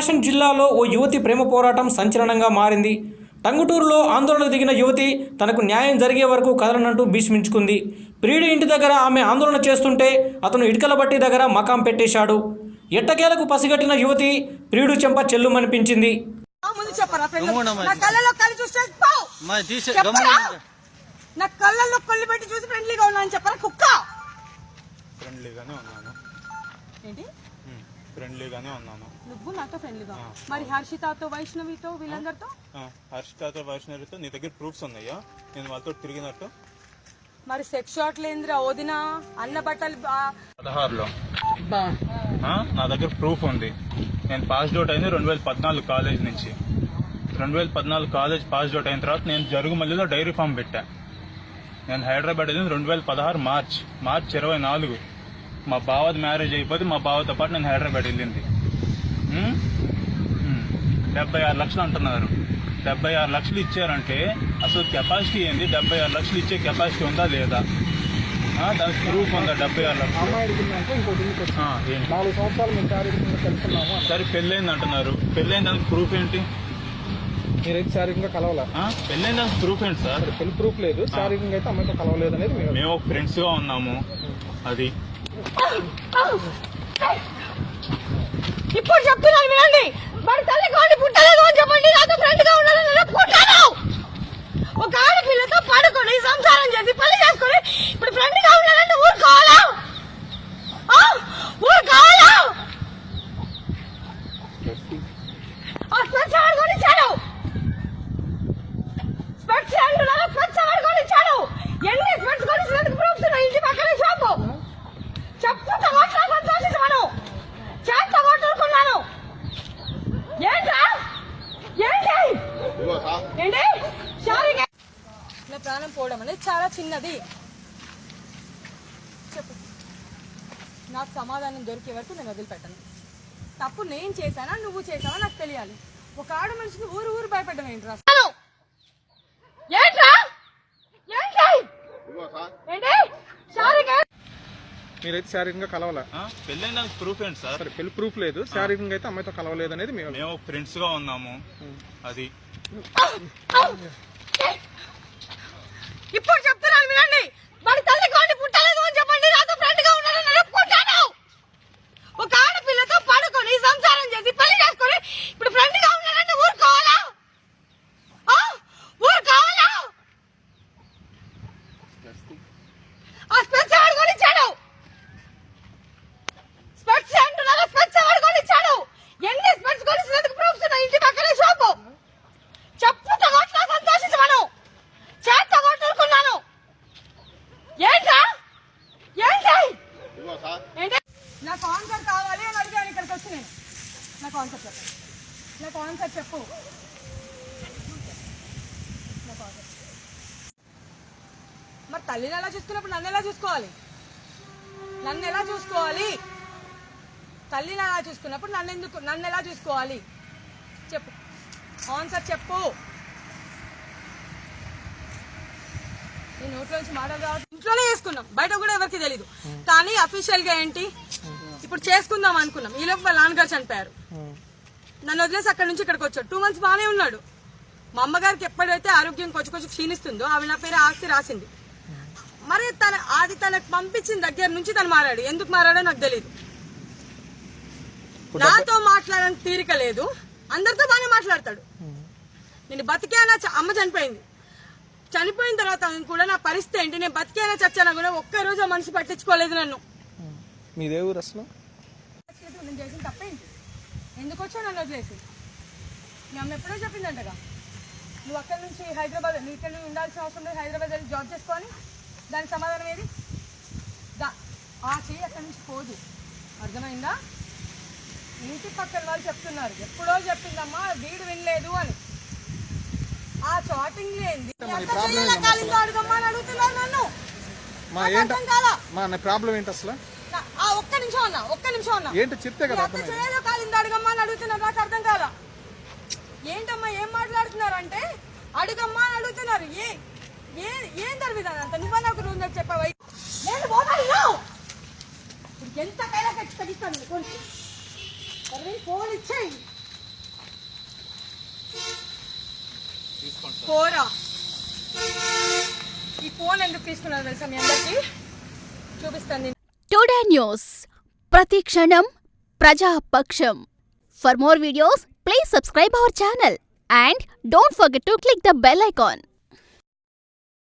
ప్రకాశం జిల్లాలో ఓ యువతి ప్రేమ పోరాటం సంచలనంగా మారింది. టంగుటూరులో ఆందోళన దిగిన యువతి తనకు న్యాయం జరిగే వరకు కదలనంటూ భీష్మించుకుంది. ప్రియుడి ఇంటి దగ్గర ఆమె ఆందోళన చేస్తుంటే అతను ఇటుకల బట్టి దగ్గర మకాం పెట్టేశాడు. ఎట్టకేలకు పసిగట్టిన యువతి ప్రియుడు చెంప చెల్లుమనిపించింది. నా కళ్ళల్లో కళ్ళు పెట్టి చూసి ఫ్రెండ్లీగా ఉన్నా అని చెప్పరా కుక్క? ఫ్రెండ్లీగానే ఉన్నాను. ఏంటి ఫ్రెండ్లీగానే ఉన్నాను. నువ్వు నాతో ఫ్రెండ్లీగా, మరి హర్షితతో వైష్ణవితో వీళ్ళందరితో? హర్షితతో వైష్ణవితో నీ దగ్గర ప్రూఫ్స్ ఉన్నాయా నేను వాళ్ళతో తిరిగినట్టు? మరి సెక్స్ షాట్ లేంద్రా ఓదినా అన్న బట్టలు 16లో నా దగ్గర ప్రూఫ్ ఉంది. నేను పాస్డ్ అవుట్ అయింది 2014 కాలేజ్ నుంచి. 2014 కాలేజ్ పాస్డ్ అవుట్ అయిన తర్వాత నేను జరుగుమల్లిలో డైరీ ఫామ్ పెట్టా. నేను హైదరాబాద్ వెళ్ళింది 2016 మార్చ్ 24. మా బావది మ్యారేజ్ అయిపోతే మా బావతో పాటు నేను హైదరాబాద్ వెళ్ళింది. 76 లక్షలు అంటున్నారు. 76 లక్షలు ఇచ్చారంటే అసలు కెపాసిటీ ఏంది? 76 లక్షలు ఇచ్చే కెపాసిటీ ఉందా లేదా? దానికి ప్రూఫ్ ఉందా? 76 లక్షలు సరే పెళ్ళైంది అంటున్నారు. పెళ్ళైన దానికి ప్రూఫ్ ఏంటి? మీరైతే శారీరకంగా కలవాలా? పెళ్ళైన దానికి ప్రూఫ్ ఏంటి సార్? పెళ్లి ప్రూఫ్ లేదు, శారీరకంగా అయితే అమ్మాయితో కలవలేదు అనేది మేము ఫ్రెండ్స్ గా ఉన్నాము. అది ఇప్పుడు చెప్తున్నాను వినండి. మరి తల్లి కోడి పుట్టలేదు అని చెప్పండి. నాతో ఫ్రెండ్ గా ఉండాలని పుట్టాను. ఒక ఆడపిల్లతో పడుకొని సంసారం చేసి పెళ్లి చేసుకొని ఇప్పుడు ఫ్రెండ్ గా ఉండాలంటే ఊరుకోవాలా? ఊరుకోవాలా? స్పెట్స్ ఆడుకొని ఇచ్చాడు. స్పెట్స్ అంటున్నారా? స్పెట్స్ ఆడుకొని ఇచ్చాడు. ఎన్ని స్పెట్స్ కొనిచ్చినందుకు ప్రూఫ్స్ ఉన్నాయి. ఇంటి పక్కనే షాపు చెప్పుకుంటా మాట్లాడ సంతోషించమను. చేత కొట్టుకున్నాను. ఏంటా ఏంటి ఏంటి షారింగ్? నా ప్రాణం పోవడం అనేది చాలా చిన్నది. చెప్పు, నాకు సమాధానం దొరికే వరకు నేను వదిలిపెట్టను. తప్పు నేను చేశానా నువ్వు చేశావా నాకు తెలియాలి. ఒక ఆడ మనిషికి ఊరు భయపడ్డం ఏంట్రా? ఏంట్రా ఏంటి షారింగ్? మీరైతే శారీరకంగా కలవాలా? పెళ్ళైన దానికి ప్రూఫ్ ఏంటి సార్? పెళ్లి ప్రూఫ్ లేదు, శారీరకంగా అయితే అమ్మాయితో కలవలేదు అనేది మేము ఫ్రెండ్స్ గా ఉన్నాము. అది ఇప్పుడు చెప్తున్నాను వినండి. మరి తల్లి కోడి పుట్టలేదు అని చెప్పండి. నాతో ఫ్రెండ్ గా ఉండాలని పుట్టాను. ఒక ఆడపిల్లతో పడుకొని సంసారం చేసి పెళ్లి చేసుకొని ఇప్పుడు ఫ్రెండ్ గా ఉండాలంటే ఊరుకోవాలా? ఊరుకోవాలా? ఆ స్పెట్స్ ఆడుకొని ఇచ్చాడు. స్పెట్స్ అంటున్నారా? స్పెట్స్ ఆడుకొని ఇచ్చాడు. ఎన్ని స్పెట్స్ కొనిచ్చినందుకు ప్రూఫ్స్ ఉన్నాయి. ఇంటి పక్కనే షాపు చెప్పుతో కొట్లా సంతోషించమను. చేత కొట్టుకున్నాను. ఏంటా ఏంటి ఏంటి? నాకు ఆన్సర్ కావాలి అని అడిగాను. ఇక్కడికి వచ్చి నేను నాకు ఆన్సర్ చెప్పు. నాకు ఆన్సర్ చెప్పు. మరి తల్లిని ఎలా చూసుకున్నప్పుడు నన్ను ఎలా చూసుకోవాలి? నన్ను ఎలా చూసుకోవాలి? తల్లిని ఎలా చూసుకున్నప్పుడు నన్ను ఎలా చూసుకోవాలి? చెప్పు, ఆన్సర్ చెప్పు. నీ నోట్లో నుంచి మాటలు రావచ్చు. ఇంట్లోనే చేసుకున్నాం, బయట కూడా ఎవరికి తెలీదు. కానీ అఫీషియల్ గా ఏంటి ఇప్పుడు చేసుకుందాం అనుకున్నాం. ఈ లోపు వాళ్ళ నాన్నగారు చనిపోయారు. నన్ను వదిలేసి అక్కడి నుంచి ఇక్కడికి వచ్చాడు. 2 months బాగానే ఉన్నాడు. మా అమ్మగారికి ఎప్పుడైతే ఆరోగ్యం కొంచెం క్షీణిస్తుందో ఆవిడ నా పేరు ఆస్తి రాసింది. మరి తనకు పంపించిన దగ్గర నుంచి తను మారాడు. ఎందుకు మారాడో నాకు తెలియదు. నాతో మాట్లాడడానికి తీరిక లేదు. అందరితో బాగానే మాట్లాడతాడు. నేను బతికేనా? అమ్మ చనిపోయింది. చనిపోయిన తర్వాత కూడా నా పరిస్థితి ఏంటి? నేను బతికేనా చచ్చానా కూడా ఒక్కరోజు ఆ మనిషి పట్టించుకోలేదు నన్ను. మీదే ఊరు అసలు? నేను చేసిన తప్పేంటి? ఎందుకు వచ్చావు నన్ను వదిలేసి? మీ అమ్మ ఎప్పుడో చెప్పిందంటగా నువ్వు అక్కడి నుంచి హైదరాబాద్, నీ ఇక్కడ ఉండాల్సిన అవసరం లేదు, హైదరాబాద్ వెళ్ళి జాబ్ చేసుకొని. దానికి సమాధానం ఏది? ఆ చెయ్యి అక్కడి నుంచి పోదు. అర్థమైందా? ఇంటి పక్కన వాళ్ళు చెప్తున్నారు ఎప్పుడో చెప్పిందమ్మా వీడు వినలేదు అని. ఆ చాటింగ్ లేని అడుగమ్మా అని అడుగుతున్నారు నన్ను. ప్రాబ్లం ఏంటి అసలు? ఒక్క నిమిషం ఉన్నా ఏంటి చెప్తే కదా. చేయలో కాలింది అడుగమ్మా అని అడుగుతున్నారు. నాకు అర్థం కాదా? ఏంటమ్మా ఏం మాట్లాడుతున్నారు అంటే అడుగమ్మా అని అడుగుతున్నారు. ఏం జరిగింది అంత? నువ్వు నాకు రూమ్ చెప్పావా? నేను పోతాను. ఎంతకైనా ఖర్చు తగ్గిస్తాను. ఫోన్ ఇచ్చేయి. పోరా. ఈ ఫోన్ ఎందుకు తీసుకున్నారు తెలుసా మీ అందరికి? చూపిస్తాను నేను. టుడే న్యూస్, ప్రతి క్షణం ప్రజాపక్షం. For more videos, please subscribe our channel and don't forget to click the bell icon.